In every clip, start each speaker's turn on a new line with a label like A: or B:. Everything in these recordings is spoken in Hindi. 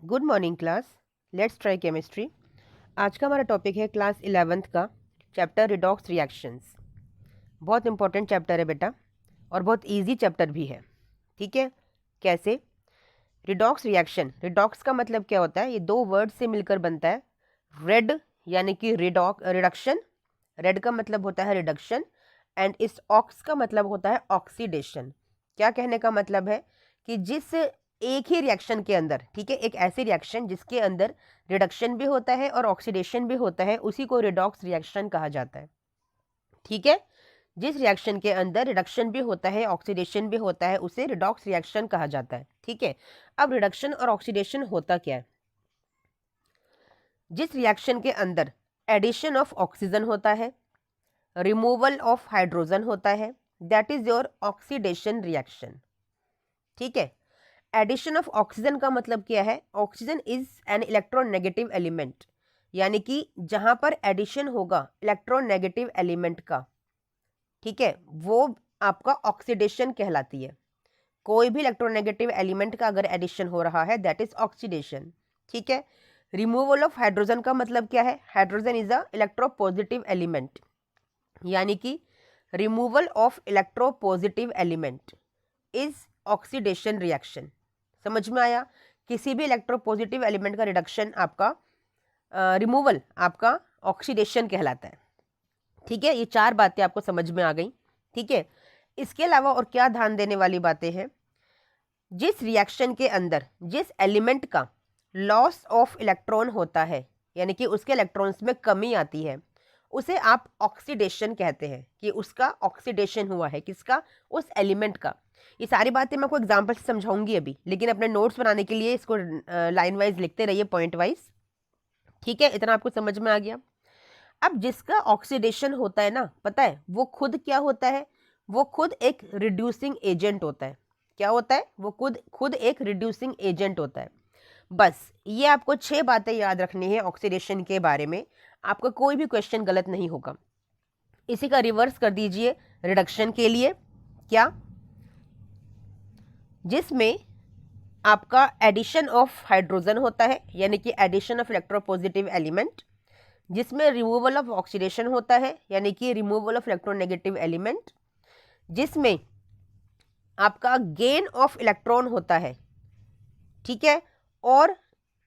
A: Good morning class. Let's try chemistry. आज का हमारा टॉपिक है क्लास 11th का चैप्टर रिडॉक्स रिएक्शंस। बहुत इंपॉर्टेंट चैप्टर है बेटा और बहुत इजी चैप्टर भी है। ठीक है, कैसे? रिडॉक्स रिएक्शन, रिडॉक्स का मतलब क्या होता है? ये दो वर्ड से मिलकर बनता है। रेड यानी कि रिडक्शन, रेड का मतलब होता है रिडक्शन, एंड इस ऑक्स का मतलब होता है ऑक्सीडेशन। क्या कहने का मतलब है कि जिस एक ही रिएक्शन के अंदर, ठीक है, एक ऐसी रिएक्शन जिसके अंदर रिडक्शन भी होता है और ऑक्सीडेशन भी होता है, उसी को रिडॉक्स रिएक्शन कहा जाता है। ठीक है, जिस रिएक्शन के अंदर रिडक्शन भी होता है ऑक्सीडेशन भी होता है उसे रिडॉक्स रिएक्शन कहा जाता है। ठीक है, अब रिडक्शन और ऑक्सीडेशन होता क्या है? जिस रिएक्शन के अंदर एडिशन ऑफ ऑक्सीजन होता है, रिमूवल ऑफ हाइड्रोजन होता है, that is your oxidation reaction. ठीक है, एडिशन ऑफ ऑक्सीजन का मतलब क्या है? Oxygen is an electronegative element, यानी कि जहां पर एडिशन होगा इलेक्ट्रोनेगेटिव एलिमेंट का, ठीक है, वो आपका ऑक्सीडेशन कहलाती है। कोई भी इलेक्ट्रोनेगेटिव एलिमेंट का अगर एडिशन हो रहा है दैट इज ऑक्सीडेशन। ठीक है, रिमूवल ऑफ हाइड्रोजन का मतलब क्या है? Hydrogen is a electropositive element, यानी कि removal of electropositive element is oxidation reaction. समझ में आया? किसी भी इलेक्ट्रोपॉजिटिव एलिमेंट का रिडक्शन आपका रिमूवल आपका ऑक्सीडेशन कहलाता है। ठीक है, ये चार बातें आपको समझ में आ गई। ठीक है, इसके अलावा और क्या ध्यान देने वाली बातें हैं? जिस रिएक्शन के अंदर जिस एलिमेंट का लॉस ऑफ इलेक्ट्रॉन होता है, यानी कि उसके इलेक्ट्रॉन्स में कमी आती है, उसे आप ऑक्सीडेशन कहते हैं कि उसका ऑक्सीडेशन हुआ है। किसका? उस एलिमेंट का। ये सारी बातें मैं आपको एग्जांपल से समझाऊंगी अभी, लेकिन अपने नोट्स बनाने के लिए इसको लाइन वाइज लिखते रहिए, पॉइंट वाइज। ठीक है, इतना आपको समझ में आ गया। अब जिसका ऑक्सीडेशन होता है ना, पता है वो खुद क्या होता है? वो खुद एक रिड्यूसिंग एजेंट होता है। क्या होता है? वो खुद खुद एक रिड्यूसिंग एजेंट होता है। बस ये आपको 6 बातें याद रखनी है ऑक्सीडेशन के बारे में। आपका कोई भी क्वेश्चन गलत नहीं होगा। इसी का रिवर्स कर दीजिए रिडक्शन के लिए। क्या? जिसमें आपका एडिशन ऑफ हाइड्रोजन होता है, यानी कि एडिशन ऑफ इलेक्ट्रोपॉजिटिव एलिमेंट। जिसमें रिमूवल ऑफ ऑक्सीडेशन होता है, यानी कि रिमूवल ऑफ इलेक्ट्रोनेगेटिव एलिमेंट। जिसमें आपका गेन ऑफ इलेक्ट्रॉन होता है। ठीक है, और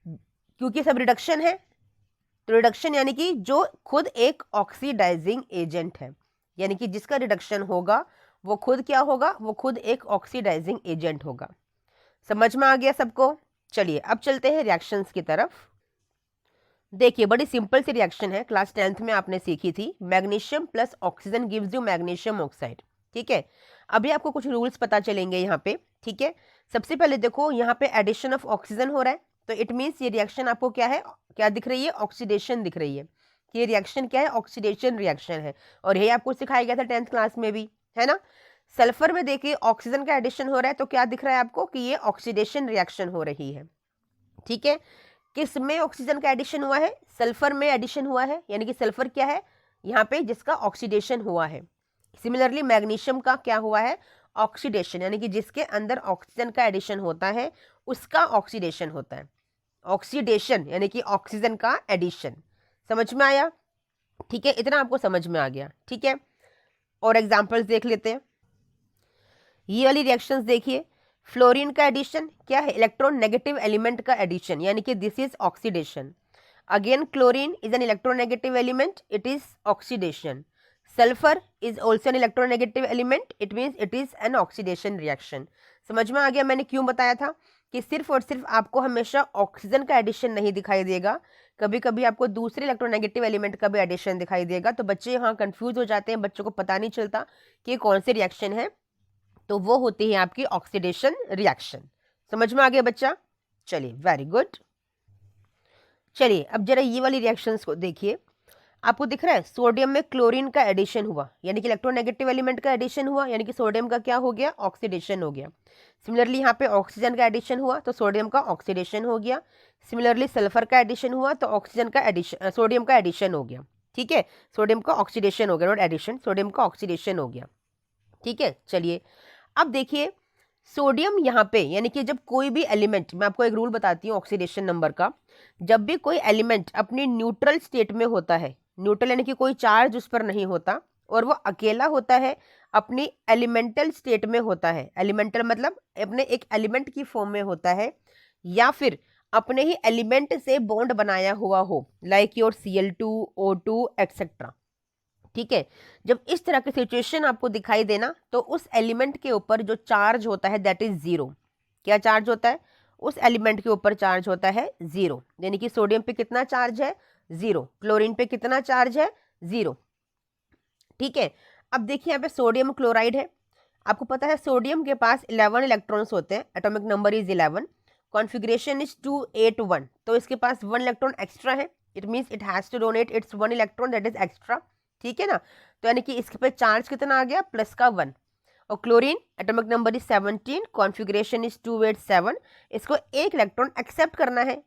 A: क्योंकि सब रिडक्शन है तो रिडक्शन यानी कि जो खुद एक ऑक्सीडाइजिंग एजेंट है, यानी कि जिसका रिडक्शन होगा वो खुद क्या होगा? वो खुद एक ऑक्सीडाइजिंग एजेंट होगा। समझ में आ गया सबको? चलिए अब चलते हैं रिएक्शंस की तरफ। देखिए, बड़ी सिंपल सी रिएक्शन है, क्लास 10th में आपने सीखी थी। Magnesium plus oxygen gives you magnesium oxide. ठीक है, अभी आपको कुछ रूल्स पता चलेंगे यहाँ पे। ठीक है, सबसे पहले देखो यहाँ पे एडिशन ऑफ ऑक्सीजन हो रहा है, तो इट मीन्स ये रिएक्शन आपको क्या है, क्या दिख रही है? ऑक्सीडेशन दिख रही है। ये रिएक्शन क्या है? ऑक्सीडेशन रिएक्शन है, और यही आपको सिखाया गया था 10th क्लास में भी, है ना। सल्फर में देखिए ऑक्सीजन का एडिशन हो रहा है, तो क्या दिख रहा है आपको? कि ये ऑक्सीडेशन रिएक्शन हो रही है। ठीक है, किस में ऑक्सीजन का एडिशन हुआ है? सल्फर में एडिशन हुआ है, यानी कि सल्फर क्या है यहाँ पे? जिसका ऑक्सीडेशन हुआ है। सिमिलरली मैग्नीशियम का क्या हुआ है? ऑक्सीडेशन, यानी कि जिसके अंदर ऑक्सीजन का एडिशन होता है उसका ऑक्सीडेशन होता है। ऑक्सीडेशन यानी कि ऑक्सीजन का एडिशन। समझ में आया? ठीक है, इतना आपको समझ में आ गया। ठीक है, और एग्जाम्पल्स देख लेते हैं। ये वाली रिएक्शंस देखिए, फ्लोरीन का एडिशन क्या है? इलेक्ट्रॉन नेगेटिव एलिमेंट का एडिशन, यानी कि this is oxidation. Again chlorine is an electronegative element, it is oxidation. Sulphur is also an electronegative element, it means it is an oxidation reaction. समझ में आ गया मैंने क्यों बताया था कि सिर्फ और सिर्फ आपको हमेशा ऑक्सीजन का एडिशन नहीं दिखाई देगा, कभी कभी आपको दूसरे इलेक्ट्रोनेगेटिव एलिमेंट का भी एडिशन दिखाई देगा। तो बच्चे यहाँ कंफ्यूज हो जाते हैं, बच्चों को पता नहीं चलता कि कौन से रिएक्शन है, तो वो होती है आपकी ऑक्सीडेशन रिएक्शन। समझ में आ गया बच्चा? चलिए, वेरी गुड। चलिए अब जरा ये वाली रिएक्शंस को देखिए। आपको दिख रहा है सोडियम में क्लोरीन का एडिशन हुआ, यानी कि इलेक्ट्रोनेगेटिव एलिमेंट का एडिशन हुआ, यानी कि सोडियम का क्या हो गया? ऑक्सीडेशन हो गया। सिमिलरली यहाँ पे ऑक्सीजन का एडिशन हुआ तो सोडियम का ऑक्सीडेशन हो गया। सिमिलरली सल्फर का एडिशन हुआ तो ऑक्सीजन का एडिशन, सोडियम का एडिशन हो गया। ठीक है, सोडियम का ऑक्सीडेशन हो गया, नॉट एडिशन, सोडियम का ऑक्सीडेशन हो गया। ठीक है, चलिए अब देखिए सोडियम यहाँ पे यानी कि जब कोई भी एलिमेंट, मैं आपको एक रूल बताती हूँ ऑक्सीडेशन नंबर का, जब भी कोई एलिमेंट अपनी न्यूट्रल स्टेट में होता है, न्यूट्रल यानी कि कोई चार्ज उस पर नहीं होता, और वो अकेला होता है, अपनी एलिमेंटल स्टेट में होता है, एलिमेंटल मतलब अपने एक एलिमेंट की फॉर्म में होता है, या फिर अपने ही एलिमेंट से बॉन्ड बनाया हुआ हो, like your Cl2, O2 etcetera. ठीक है, जब इस तरह की सिचुएशन आपको दिखाई देना, तो उस एलिमेंट के ऊपर जो चार्ज होता है दैट इज जीरो। क्या चार्ज होता है? उस एलिमेंट के ऊपर चार्ज होता है जीरो, यानी कि सोडियम पे कितना चार्ज है? जीरो। क्लोरीन पे कितना चार्ज है? जीरो। ठीक है, अब देखिए यहाँ पे सोडियम क्लोराइड है, आपको पता है सोडियम के पास 11 इलेक्ट्रॉन्स होते हैं, atomic number is 11, configuration is 281, तो इसके पास 1 इलेक्ट्रॉन एक्स्ट्रा है, it means it has to donate its 1 electron that is extra. ठीक है ना, तो यानी कि इसके पे चार्ज कितना आ गया? प्लस का 1। और chlorine atomic number is 17, configuration is 287, इसको एक इलेक्ट्रॉन एक्सेप्ट करना है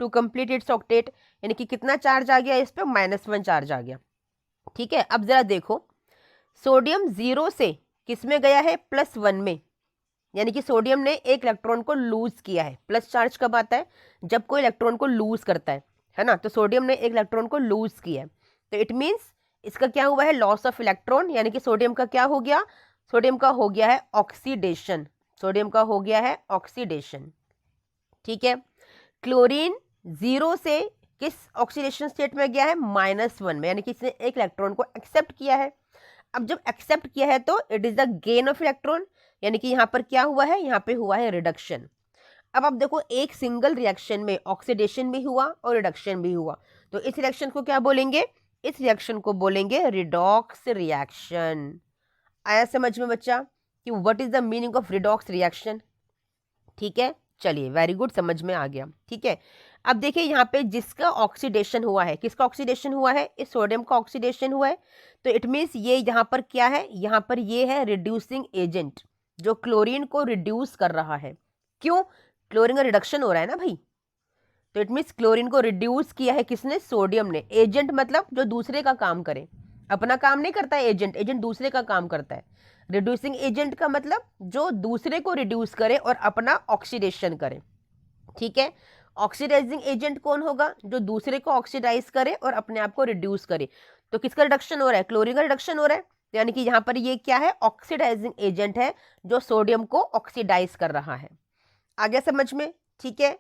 A: टू कंप्लीट इट्स ऑक्टेट, यानी कि कितना चार्ज आ गया इस पे? -1 चार्ज आ गया। ठीक है, अब जरा देखो, सोडियम जीरो से किस में गया है? +1 में, यानी कि सोडियम ने एक इलेक्ट्रॉन को लूज किया है। प्लस चार्ज कब आता है? जब कोई इलेक्ट्रॉन को लूज करता है ना, तो सोडियम ने एक इलेक्ट्रॉन को लूज किया है, तो इट मीन्स इसका क्या हुआ है? लॉस ऑफ इलेक्ट्रॉन, यानी कि सोडियम का क्या हो गया? सोडियम का हो गया है ऑक्सीडेशन, सोडियम का हो गया है ऑक्सीडेशन। ठीक है, क्लोरीन जीरो से किस ऑक्सीडेशन स्टेट में गया है? -1 में, यानी कि इसने एक इलेक्ट्रॉन को एक्सेप्ट किया है। अब जब एक्सेप्ट किया है तो it is the gain of electron, यानी कि यहां पर क्या हुआ है? यहां पे हुआ है रिडक्शन। अब आप देखो, एक सिंगल रिएक्शन में ऑक्सीडेशन भी हुआ और रिडक्शन भी हुआ, तो इस रिएक्शन को क्या बोलेंगे? इस रिएक्शन को बोलेंगे रिडॉक्स रिएक्शन। आया समझ में बच्चा कि what is the meaning of redox reaction? ठीक है, चलिए वेरी गुड, समझ में आ गया। ठीक है, अब देखिए यहाँ पे जिसका ऑक्सीडेशन हुआ है, किसका ऑक्सीडेशन हुआ है? इस सोडियम का ऑक्सीडेशन हुआ है, तो इट मीन्स ये यहाँ पर क्या है? यहाँ पर ये है रिड्यूसिंग एजेंट, जो क्लोरीन को रिड्यूस कर रहा है। क्यों? क्लोरीन का रिडक्शन हो रहा है ना भाई, तो इट मीन्स क्लोरीन को रिड्यूस किया है किसने? सोडियम ने। एजेंट मतलब जो दूसरे का काम करे, अपना काम नहीं करता है एजेंट, एजेंट दूसरे का काम करता है। रिड्यूसिंग एजेंट का मतलब जो दूसरे को रिड्यूस करे और अपना ऑक्सीडेशन करे। ठीक है, ऑक्सीडाइजिंग एजेंट कौन होगा? जो दूसरे को ऑक्सीडाइज करे और अपने आप को रिड्यूस करे। तो किसका रिडक्शन हो रहा है? क्लोरीन का रिडक्शन हो रहा है, तो यानी कि यहाँ पर ये क्या है? ऑक्सीडाइजिंग एजेंट है, जो सोडियम को ऑक्सीडाइज कर रहा है। आ गया समझ में? ठीक है,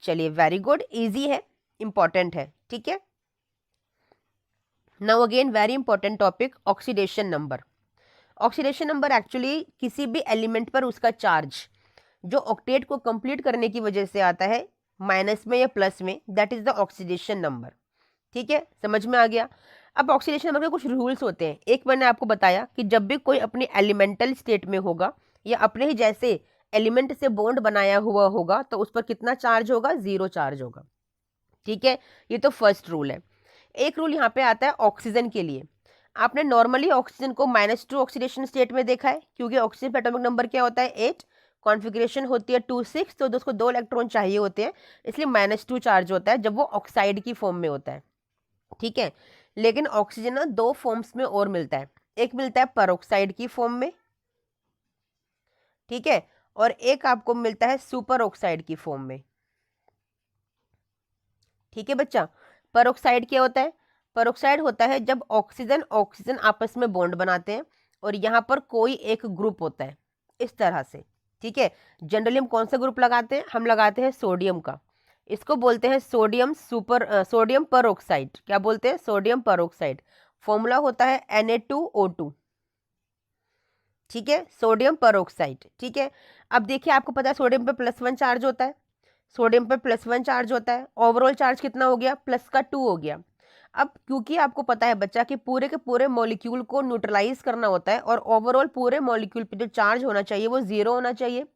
A: चलिए वेरी गुड, इजी है, इंपॉर्टेंट है। ठीक है, now again very important topic, oxidation number. Oxidation number actually किसी भी एलिमेंट पर उसका चार्ज जो ऑक्टेट को कंप्लीट करने की वजह से आता है, माइनस में या प्लस में, that is the oxidation number. ठीक है, समझ में आ गया। अब ऑक्सीडेशन नंबर के कुछ रूल्स होते हैं। एक मैंने आपको बताया कि जब भी कोई अपनी एलिमेंटल स्टेट में होगा या अपने ही जैसे एलिमेंट से बॉन्ड बनाया हुआ होगा, तो उस पर कितना चार्ज होगा? जीरो चार्ज होगा। ठीक है, ये तो फर्स्ट रूल है। एक रूल यहाँ पे आता है ऑक्सीजन के लिए। आपने नॉर्मली ऑक्सीजन को -2 ऑक्सीडेशन स्टेट में देखा है, क्योंकि ऑक्सीजन का एटॉमिक नंबर क्या होता है? 8, कॉन्फ़िगरेशन होती है 2 6, तो उसको 2 इलेक्ट्रॉन चाहिए होते हैं, इसलिए -2 चार्ज होता है जब वो ऑक्साइड की फॉर्म में होता है। ठीक है, लेकिन ऑक्सीजन ना 2 फॉर्म्स में और मिलता है, एक मिलता है परऑक्साइड की फॉर्म में, ठीक है, और एक आपको मिलता है सुपर ऑक्साइड की फॉर्म में। ठीक है बच्चा, परऑक्साइड क्या होता है? परऑक्साइड होता है जब ऑक्सीजन ऑक्सीजन आपस में बॉन्ड बनाते हैं और यहाँ पर कोई एक ग्रुप होता है इस तरह से। ठीक है, जनरली हम कौन सा ग्रुप लगाते हैं? हम लगाते हैं सोडियम का, इसको बोलते हैं सोडियम परऑक्साइड। क्या बोलते हैं? Sodium peroxide. फॉर्मूला होता है Na2O2। ठीक है, सोडियम परऑक्साइड। ठीक है, अब देखिए आपको पता है सोडियम पे +1 चार्ज होता है, सोडियम पे +1 चार्ज होता है, ओवरऑल चार्ज कितना हो गया? +2 हो गया। अब क्योंकि आपको पता है बच्चा कि पूरे के पूरे मॉलिक्यूल को न्यूट्रलाइज करना होता है और ओवरऑल पूरे मॉलिक्यूल पे जो चार्ज होना चाहिए वो 0 होना चाहिए।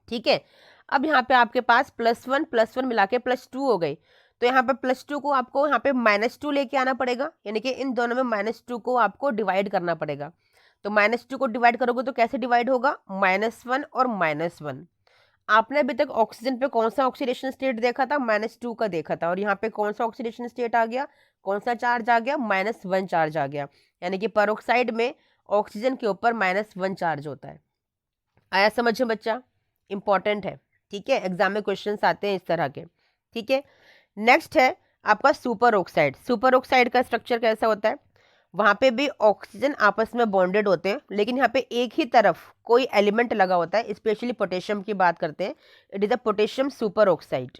A: ठीक है, अब यहाँ पे आपके पास +1 मिला के +2 हो गई, तो यहाँ पे +2 को आपको यहाँ पे -2 लेके आना पड़ेगा, यानी कि इन दोनों में -2 को आपको डिवाइड करना पड़ेगा। तो -2 को डिवाइड करोगे तो कैसे डिवाइड होगा? -1 और -1। आपने अभी तक ऑक्सीजन पे कौन सा ऑक्सीडेशन स्टेट देखा था? -2 का देखा था, और यहाँ पे कौन सा ऑक्सीडेशन स्टेट आ गया? कौन सा चार्ज आ गया? -1 चार्ज आ गया, यानी कि परऑक्साइड में ऑक्सीजन के ऊपर -1 चार्ज होता है। आया समझ में बच्चा? इंपॉर्टेंट है, ठीक है, एग्जाम में क्वेश्चंस आते हैं इस तरह के, ठीक है। नेक्स्ट है आपका सुपर ऑक्साइड। सुपर ऑक्साइड का स्ट्रक्चर कैसा होता है? वहां पे भी ऑक्सीजन आपस में बॉन्डेड होते हैं, लेकिन यहाँ पे एक ही तरफ कोई एलिमेंट लगा होता है, स्पेशली पोटेशियम की बात करते हैं, it is a potassium super oxide,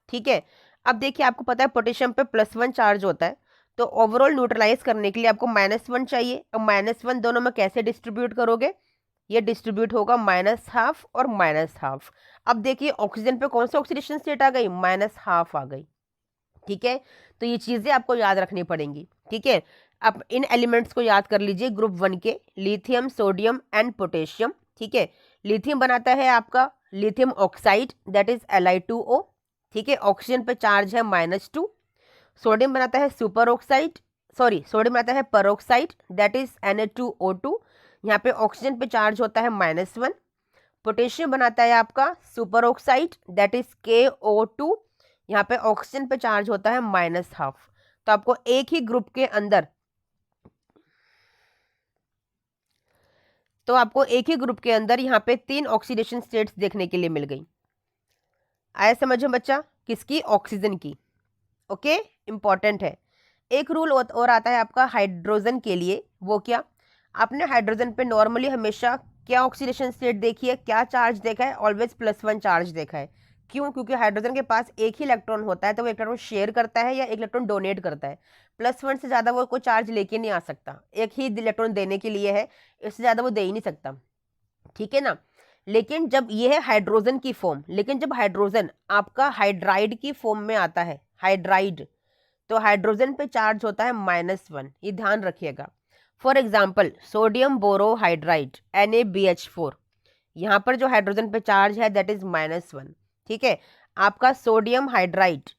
A: ठीक है। अब देखिए, आपको पता है पोटेशियम पे +1 चार्ज होता है, तो ओवरऑल न्यूट्रलाइज करने के लिए आपको -1 चाहिए। अब -1 दोनों में कैसे डिस्ट्रीब्यूट करोगे? ये डिस्ट्रीब्यूट होगा -½ और -½ अब देखिए ऑक्सीजन पे कौन सा ऑक्सीडेशन स्टेट आ गई? -½ आ गई, ठीक है। तो ये चीजें आपको याद रखनी पड़ेंगी, ठीक है। अब इन एलिमेंट्स को याद कर लीजिए ग्रुप 1 के, लिथियम, सोडियम एंड पोटेशियम, ठीक है। लिथियम बनाता है आपका lithium oxide, that is Li2O, ठीक है, ऑक्सीजन पे चार्ज है -2। सोडियम बनाता है सुपर ऑक्साइड, सॉरी सोडियम बनाता है परऑक्साइड, दैट इज Na2O2, यहाँ पे ऑक्सीजन पे चार्ज होता है -1। पोटेशियम बनाता है आपका super oxide, that is KO2, यहाँ पे ऑक्सीजन पे चार्ज होता है -½ तो आपको एक ही ग्रुप के अंदर यहाँ पे 3 ऑक्सीडेशन स्टेट्स देखने के लिए मिल गई। आया समझ में बच्चा? किसकी? ऑक्सीजन की, ओके, इंपॉर्टेंट है। एक रूल और आता है आपका हाइड्रोजन के लिए, वो क्या? आपने हाइड्रोजन पे नॉर्मली हमेशा क्या ऑक्सीडेशन स्टेट देखी है, क्या चार्ज देखा है? ऑलवेज +1 चार्ज देखा है। क्यों? क्योंकि हाइड्रोजन के पास एक ही इलेक्ट्रॉन होता है, तो वो इलेक्ट्रॉन शेयर करता है या एक इलेक्ट्रॉन डोनेट करता है। +1 से ज़्यादा वो कोई चार्ज लेके नहीं आ सकता, एक ही इलेक्ट्रॉन देने के लिए है, इससे ज़्यादा वो दे ही नहीं सकता, ठीक है ना। लेकिन जब ये है हाइड्रोजन की फॉर्म, लेकिन जब हाइड्रोजन आपका हाइड्राइड की फॉर्म में आता है, हाइड्राइड, तो हाइड्रोजन पे चार्ज होता है -1, ये ध्यान रखिएगा। For example sodium borohydride NaBH4, यहाँ पर जो हाइड्रोजन पे चार्ज है दैट इज -1, ठीक है। आपका सोडियम हाइड्राइड,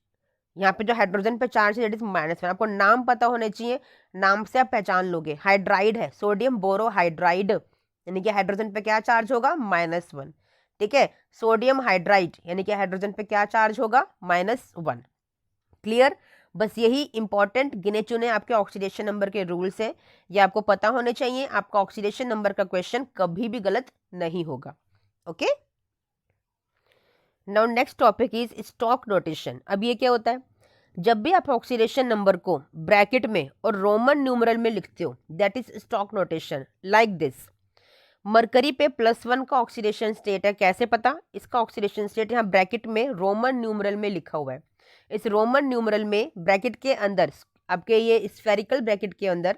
A: यहाँ पे जो हाइड्रोजन पे चार्ज है दैट इज -1, आपको नाम पता होने चाहिए, नाम से आप पहचान लोगे। हाइड्राइड है सोडियम बोरोहाइड्राइड, यानी कि हाइड्रोजन पे क्या चार्ज होगा? -1, ठीक है। सोडियम हाइड्राइड यानी कि हाइड्रोजन पे क्या चार्ज होगा? -1, क्लियर। बस यही इंपॉर्टेंट गिने चुने आपके ऑक्सीडेशन नंबर के रूल्स है, ये आपको पता होने चाहिए। आपका ऑक्सीडेशन नंबर का क्वेश्चन कभी भी गलत नहीं होगा, okay. Now next topic is stock notation. अब ये क्या होता है? जब भी आप ऑक्सीडेशन नंबर को ब्रैकेट में और रोमन न्यूमरल में लिखते हो, that is stock notation, like this. Mercury पे +1 का ऑक्सीडेशन स्टेट है, कैसे पता? इसका ऑक्सीडेशन स्टेट यहाँ ब्रैकेट में रोमन न्यूमरल में लिखा हुआ है। इस रोमन न्यूमरल में ब्रैकेट के अंदर, आपके ये स्फेरिकल ब्रैकेट के अंदर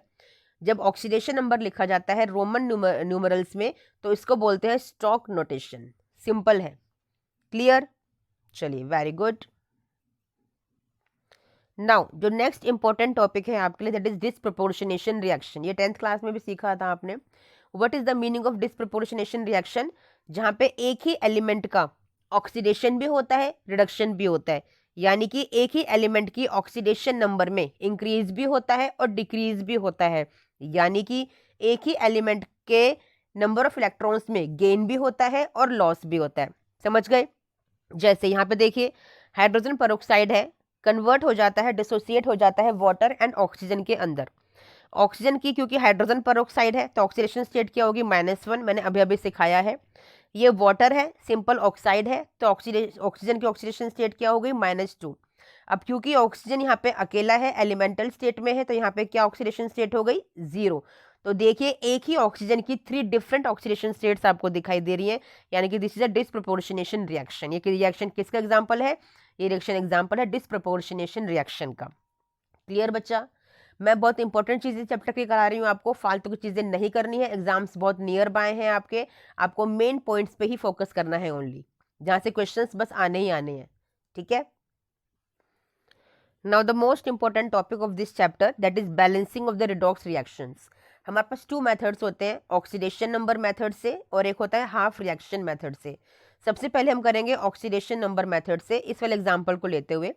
A: जब ऑक्सीडेशन नंबर लिखा जाता है रोमन न्यूमरल्स में, तो इसको बोलते हैं स्टॉक नोटेशन। सिंपल है, क्लियर? चलिए, वेरी गुड। नाउ जो नेक्स्ट इंपॉर्टेंट टॉपिक है आपके लिए, दैट इज डिसप्रोपोर्शनेशन रिएक्शन। ये 10th क्लास में भी सीखा था आपने। What is the meaning of disproportionation reaction? जहां पे एक ही एलिमेंट का ऑक्सीडेशन भी होता है, रिडक्शन भी होता है, यानी कि एक ही एलिमेंट की ऑक्सीडेशन नंबर में इंक्रीज भी होता है और डिक्रीज भी होता है, यानी कि एक ही एलिमेंट के नंबर ऑफ इलेक्ट्रॉन्स में गेन भी होता है और लॉस भी होता है। समझ गए? जैसे यहाँ पे देखिए, हाइड्रोजन पेरोक्साइड है, कन्वर्ट हो जाता है, डिसोसिएट हो जाता है वाटर एंड ऑक्सीजन के अंदर। ऑक्सीजन की, क्योंकि हाइड्रोजन पेरोक्साइड है, तो ऑक्सीडेशन स्टेट क्या होगी? -1, मैंने अभी अभी सिखाया है। ये वाटर है, सिंपल ऑक्साइड है, तो ऑक्सीजन की ऑक्सीडेशन स्टेट क्या हो गई? -2। अब क्योंकि ऑक्सीजन यहाँ पे अकेला है, एलिमेंटल स्टेट में है, तो यहाँ पे क्या ऑक्सीडेशन स्टेट हो गई? 0। तो देखिए, एक ही ऑक्सीजन की 3 डिफरेंट ऑक्सीडेशन स्टेट्स आपको दिखाई दे रही है, यानी कि this is a disproportionation reaction. ये रिएक्शन किसका एग्जाम्पल है? ये रिएक्शन एग्जाम्पल है डिसप्रोपोर्शनेशन रिएक्शन का। क्लियर बच्चा? मैं बहुत इंपॉर्टेंट चीज़ें चैप्टर की करा रही हूँ, आपको फालतू की चीज़ें नहीं करनी है। एग्जाम्स बहुत नियर बाय हैं आपके, आपको मेन पॉइंट्स पे ही फोकस करना है ओनली, जहाँ से क्वेश्चंस बस आने ही आने हैं, ठीक है। Now the most important topic of this chapter, that is balancing of the redox reactions. हमारे पास 2 मेथड्स होते हैं, ऑक्सीडेशन नंबर मेथड से और एक होता है हाफ रिएक्शन मेथड से। सबसे पहले हम करेंगे ऑक्सीडेशन नंबर मेथड से। इस वाले एग्जाम्पल को लेते हुए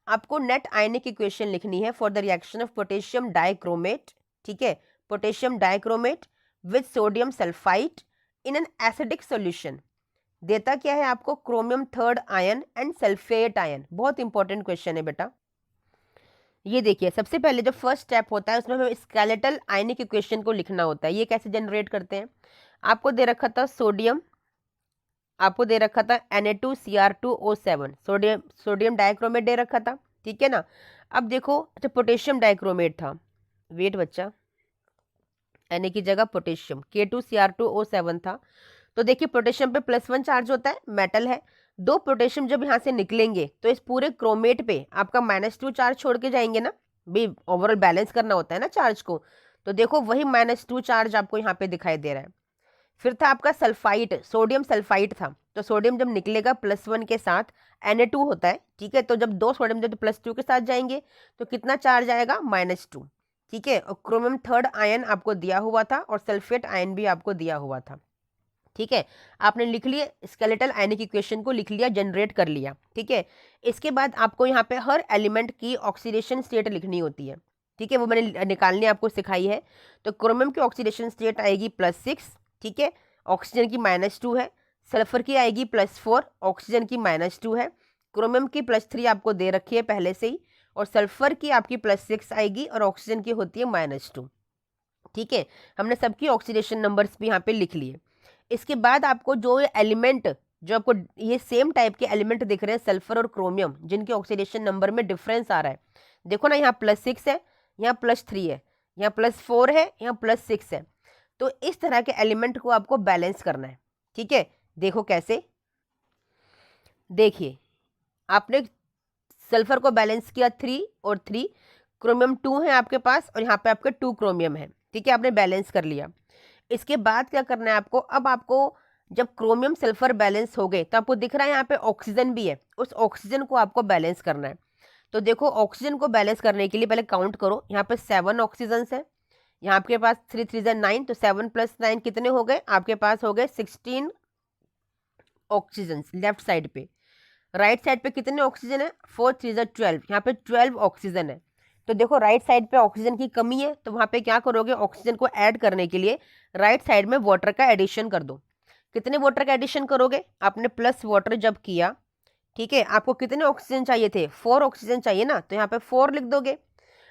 A: आपको नेट आयनिक इक्वेशन लिखनी है for the reaction of potassium dichromate, ठीक है, potassium dichromate with sodium sulphide in an acidic solution. देता क्या है आपको? Chromium 3rd ion and sulphate ion. बहुत इंपॉर्टेंट क्वेश्चन है बेटा। ये देखिए, सबसे पहले जो फर्स्ट स्टेप होता है उसमें हमें स्केलेटल आयनिक इक्वेशन को लिखना होता है। ये कैसे जनरेट करते हैं? आपको दे रखा था सोडियम आपको दे रखा था Na2Cr2O7 सोडियम डाइक्रोमेट दे रखा था, ठीक है ना। अब देखो अच्छा पोटेशियम डाइक्रोमेट था, वेट बच्चा, Na की जगह पोटेशियम K2Cr2O7 था। तो देखिए पोटेशियम पे +1 चार्ज होता है, मेटल है। 2 पोटेशियम जब यहाँ से निकलेंगे तो इस पूरे क्रोमेट पे आपका -2 चार्ज छोड़ के जाएंगे ना, भी ओवरऑल बैलेंस करना होता है ना चार्ज को। तो देखो वही -2 चार्ज आपको यहाँ पे दिखाई दे रहा है। फिर था आपका सल्फाइट, सोडियम सल्फाइट था। तो सोडियम जब निकलेगा +1 के साथ Na2 होता है, ठीक है। तो जब 2 सोडियम जब +2 के साथ जाएंगे तो कितना चार्ज आएगा, -2, ठीक है। और क्रोमियम थर्ड आयन आपको दिया हुआ था और सल्फेट आयन भी आपको दिया हुआ था, ठीक है। आपने लिख लिया स्केलेटल आयनिक इक्वेशन को, लिख लिया, जनरेट कर लिया, ठीक है। इसके बाद आपको यहाँ पे हर एलिमेंट की ऑक्सीडेशन स्टेट लिखनी होती है, ठीक है। वो मैंने निकालनी आपको सिखाई है। तो क्रोमियम की ऑक्सीडेशन स्टेट आएगी +6, ठीक है, ऑक्सीजन की -2 है। सल्फर की आएगी +4, ऑक्सीजन की -2 है। क्रोमियम की +3 आपको दे रखी है पहले से ही, और सल्फर की आपकी +6 आएगी और ऑक्सीजन की होती है -2, ठीक है। हमने सबकी ऑक्सीडेशन नंबर्स भी यहाँ पे लिख लिए। इसके बाद आपको जो एलिमेंट, जो आपको ये सेम टाइप के एलिमेंट दिख रहे हैं सल्फर और क्रोमियम, जिनके ऑक्सीडेशन नंबर में डिफरेंस आ रहा है, देखो ना, यहाँ +6 है, यहाँ +3 है, यहाँ +4 है, यहाँ +6 है। तो इस तरह के एलिमेंट को आपको बैलेंस करना है, ठीक है। देखो कैसे, देखिए आपने सल्फर को बैलेंस किया 3 और 3, क्रोमियम 2 है आपके पास और यहाँ पे आपके 2 क्रोमियम है, ठीक है, आपने बैलेंस कर लिया। इसके बाद क्या करना है आपको, अब आपको जब क्रोमियम सल्फर बैलेंस हो गए तो आपको दिख रहा है यहाँ पे ऑक्सीजन भी है, उस ऑक्सीजन को आपको बैलेंस करना है। तो देखो ऑक्सीजन को बैलेंस करने के लिए पहले काउंट करो, यहाँ पे 7 ऑक्सीजन है, यहाँ आपके पास 3 3 9, तो 7 + 9 कितने हो गए, आपके पास हो गए 16 ऑक्सीजन लेफ्ट साइड पे। राइट साइड पे कितने ऑक्सीजन है, 4 3 12, यहाँ पे 12 ऑक्सीजन है। तो देखो राइट साइड पे ऑक्सीजन की कमी है, तो वहाँ पे क्या करोगे, ऑक्सीजन को ऐड करने के लिए राइट साइड में वाटर का एडिशन कर दो। कितने वाटर का एडिशन करोगे, आपने प्लस वाटर जब किया, ठीक है, आपको कितने ऑक्सीजन चाहिए थे, 4 ऑक्सीजन चाहिए ना, तो यहाँ पे 4 लिख दोगे।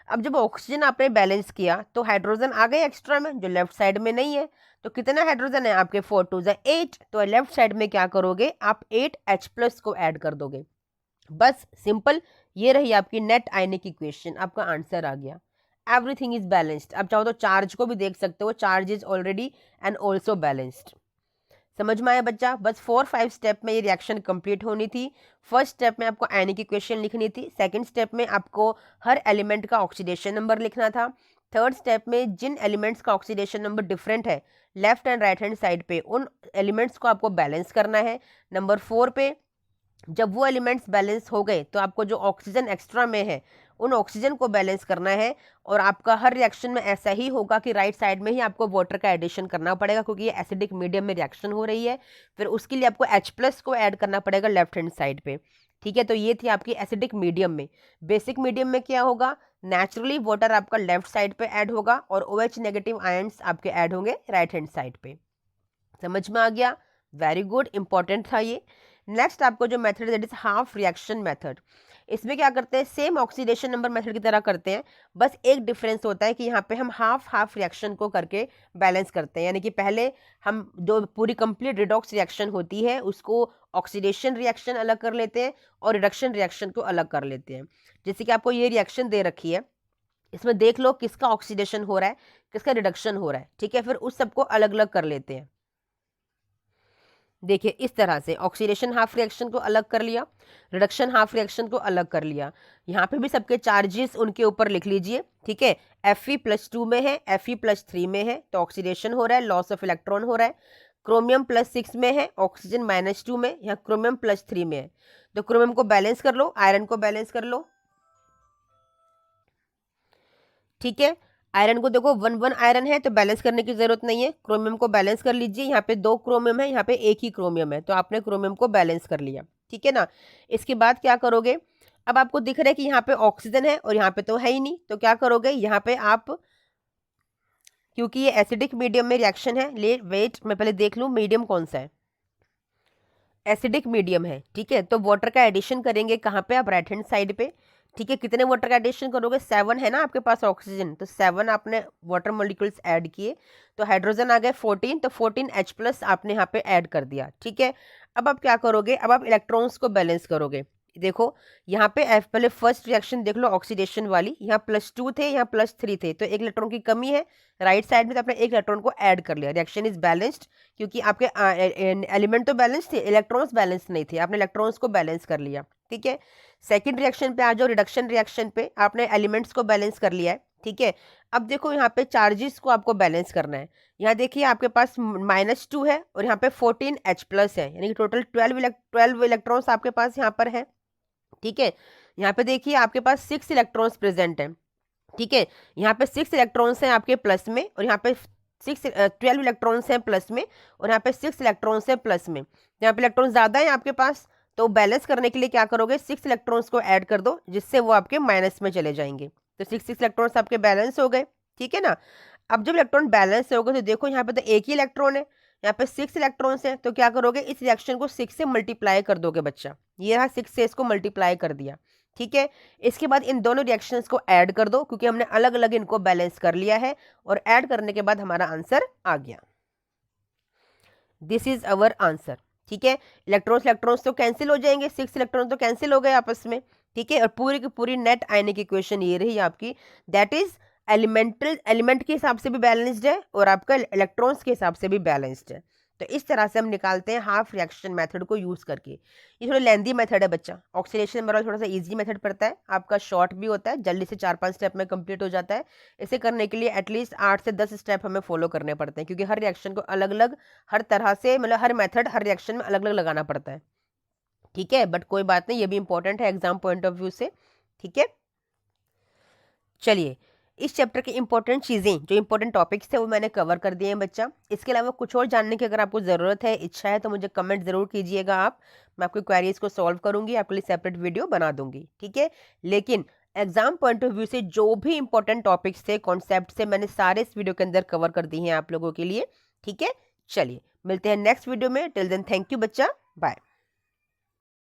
A: अब जब ऑक्सीजन आपने बैलेंस किया तो हाइड्रोजन आ गए एक्स्ट्रा में, जो लेफ्ट साइड में नहीं है। तो कितना हाइड्रोजन है आपके, 4 2 8, तो लेफ्ट साइड में क्या करोगे आप 8H+ को ऐड कर दोगे। बस सिंपल, ये रही आपकी नेट आयनिक इक्वेशन, आपका आंसर आ गया। Everything is balanced. आप चाहो तो चार्ज को भी देख सकते हो, charge is already and also balanced. समझ में आया बच्चा, बस 4-5 स्टेप में ये रिएक्शन कंप्लीट होनी थी। फर्स्ट स्टेप में आपको आयनिक इक्वेशन लिखनी थी, सेकंड स्टेप में आपको हर एलिमेंट का ऑक्सीडेशन नंबर लिखना था, थर्ड स्टेप में जिन एलिमेंट्स का ऑक्सीडेशन नंबर डिफरेंट है left and right hand side पे, उन एलिमेंट्स को आपको बैलेंस करना है। नंबर 4 पे जब वो एलिमेंट्स बैलेंस हो गए तो आपको जो ऑक्सीजन एक्स्ट्रा में है उन ऑक्सीजन को बैलेंस करना है। और आपका हर रिएक्शन में ऐसा ही होगा कि राइट साइड में ही आपको वाटर का एडिशन करना पड़ेगा, क्योंकि ये एसिडिक मीडियम में रिएक्शन हो रही है। फिर उसके लिए आपको H+ को ऐड करना पड़ेगा लेफ्ट हैंड साइड पे, ठीक है। तो ये थी आपकी एसिडिक मीडियम में। बेसिक मीडियम में क्या होगा, नेचुरली वाटर आपका लेफ्ट साइड पे ऐड होगा और OH नेगेटिव आयंस आपके ऐड होंगे राइट हैंड साइड पे। समझ में आ गया, वेरी गुड, इंपॉर्टेंट था ये। नेक्स्ट आपको जो method that is half reaction method, इसमें क्या करते हैं, सेम ऑक्सीडेशन नंबर मेथड की तरह करते हैं, बस एक डिफरेंस होता है कि यहाँ पे हम हाफ रिएक्शन को करके बैलेंस करते हैं। यानी कि पहले हम जो पूरी कंप्लीट रिडॉक्स रिएक्शन होती है उसको ऑक्सीडेशन रिएक्शन अलग कर लेते हैं और रिडक्शन रिएक्शन को अलग कर लेते हैं। जैसे कि आपको ये रिएक्शन दे रखी है, इसमें देख लो किसका ऑक्सीडेशन हो रहा है किसका रिडक्शन हो रहा है, ठीक है। फिर उस सबको अलग अलग कर लेते हैं। देखिए इस तरह से ऑक्सीडेशन हाफ रिएक्शन को अलग कर लिया, रिडक्शन हाफ रिएक्शन को अलग कर लिया। यहाँ पे भी सबके चार्जेस उनके ऊपर लिख लीजिए, ठीक है। Fe+2 में है, Fe+3 में है, तो ऑक्सीडेशन हो रहा है, लॉस ऑफ इलेक्ट्रॉन हो रहा है। क्रोमियम +6 में है, ऑक्सीजन -2 में, यहाँ क्रोमियम +3 में है। तो क्रोमियम को बैलेंस कर लो, आयरन को बैलेंस कर लो, ठीक है। आयरन को देखो 1 आयरन है तो बैलेंस करने की जरूरत नहीं है। क्रोमियम को बैलेंस कर लीजिए, यहाँ पे 2 क्रोमियम है, यहाँ पे एक ही क्रोमियम है, तो आपने क्रोमियम को बैलेंस कर लिया, ठीक है ना। इसके बाद क्या करोगे, अब आपको दिख रहा है कि यहाँ पे ऑक्सीजन है और यहाँ पे तो है ही नहीं, तो क्या करोगे, यहाँ पे आप, क्योंकि ये एसिडिक मीडियम में रिएक्शन है, ले वेट मैं पहले देख लूँ मीडियम कौन सा है, एसिडिक मीडियम है, ठीक है। तो वाटर का एडिशन करेंगे कहाँ पे, आप राइट हैंड साइड पे, ठीक है, कितने वाटर का एडिशन करोगे, 7 है ना आपके पास ऑक्सीजन, तो 7 आपने वाटर मॉलिक्यूल्स ऐड किए, तो हाइड्रोजन आ गए 14, तो 14H+ आपने यहाँ पे ऐड कर दिया। ठीक है, अब आप क्या करोगे, अब आप इलेक्ट्रॉन्स को बैलेंस करोगे। देखो यहाँ पे पहले फर्स्ट रिएक्शन देख लो ऑक्सीडेशन वाली, यहाँ +2 थे, यहाँ +3 थे, तो एक इलेक्ट्रॉन की कमी है राइट साइड में, तो आपने एक इलेक्ट्रॉन को ऐड कर लिया। रिएक्शन इज बैलेंस्ड, क्योंकि आपके एलिमेंट तो बैलेंस थे, इलेक्ट्रॉन्स बैलेंस नहीं थे, आपने इलेक्ट्रॉन्स को बैलेंस कर लिया। ठीक है, सेकंड रिएक्शन पे आ जाओ, रिडक्शन रिएक्शन पे आपने एलिमेंट्स को बैलेंस कर लिया है। ठीक है, अब देखो यहाँ पे चार्जेस को आपको बैलेंस करना है। यहाँ देखिए आपके पास -2 है और यहाँ पे 14H+ है, यानी कि टोटल 12 इलेक्ट्रॉन्स आपके पास यहाँ पर है। ठीक है, यहाँ पे देखिए आपके पास 6 इलेक्ट्रॉन्स प्रेजेंट हैं। ठीक है, यहाँ पे 6 इलेक्ट्रॉन्स हैं आपके प्लस में, और यहाँ पे 12 इलेक्ट्रॉन्स हैं प्लस में, और यहाँ पे 6 इलेक्ट्रॉन्स हैं प्लस में। यहाँ पे इलेक्ट्रॉन ज़्यादा है आपके पास, तो बैलेंस करने के लिए क्या करोगे, 6 इलेक्ट्रॉन्स को ऐड कर दो, जिससे वो आपके माइनस में चले जाएंगे। तो 6 इलेक्ट्रॉन्स आपके बैलेंस हो गए। ठीक है ना, अब जब इलेक्ट्रॉन बैलेंस हो गए तो देखो यहाँ पे तो एक ही इलेक्ट्रॉन है, यहाँ पे 6 इलेक्ट्रॉन्स हैं, तो क्या करोगे, इस रिएक्शन को 6 से मल्टीप्लाई कर दोगे बच्चा। ये रहा 6 से इसको मल्टीप्लाई कर दिया। ठीक है, इसके बाद इन दोनों रिएक्शंस को ऐड कर दो, क्योंकि हमने अलग अलग इनको बैलेंस कर लिया है, और ऐड करने के बाद हमारा आंसर आ गया। This is our answer. ठीक है, इलेक्ट्रॉन्स तो कैंसिल हो जाएंगे, 6 इलेक्ट्रॉन तो कैंसिल हो गए आपस में। ठीक है, और पूरी की पूरी नेट आयनिक इक्वेशन ये रही आपकी, दैट इज एलिमेंट के हिसाब से भी बैलेंस्ड है और आपका इलेक्ट्रॉन्स के हिसाब से भी बैलेंस्ड है। तो इस तरह से हम निकालते हैं हाफ रिएक्शन मेथड को यूज़ करके। ये थोड़ा लेंदी मेथड है बच्चा, ऑक्सीडेशन वाला थोड़ा सा इजी मेथड पड़ता है, आपका शॉर्ट भी होता है, जल्दी से 4-5 स्टेप में कंप्लीट हो जाता है। इसे करने के लिए एटलीस्ट 8 से 10 स्टेप हमें फॉलो करने पड़ते हैं, क्योंकि हर रिएक्शन को अलग अलग, हर तरह से, मतलब हर मेथड हर रिएक्शन में अलग अलग लगाना पड़ता है। ठीक है, बट कोई बात नहीं, ये भी इंपॉर्टेंट है एग्जाम पॉइंट ऑफ व्यू से। ठीक है, चलिए इस चैप्टर की इंपॉर्टेंट चीज़ें, जो इंपॉर्टेंट टॉपिक्स थे वो मैंने कवर कर दिए हैं बच्चा। इसके अलावा कुछ और जानने की अगर आपको ज़रूरत है, इच्छा है, तो मुझे कमेंट ज़रूर कीजिएगा आप, मैं आपकी क्वेरीज को सॉल्व करूंगी, आपके लिए सेपरेट वीडियो बना दूंगी। ठीक है, लेकिन एग्जाम पॉइंट ऑफ व्यू से जो भी इंपॉर्टेंट टॉपिक्स थे, कॉन्सेप्ट से, मैंने सारे इस वीडियो के अंदर कवर कर दिए हैं आप लोगों के लिए। ठीक है, चलिए मिलते हैं नेक्स्ट वीडियो में, टिल देन थैंक यू बच्चा, बाय।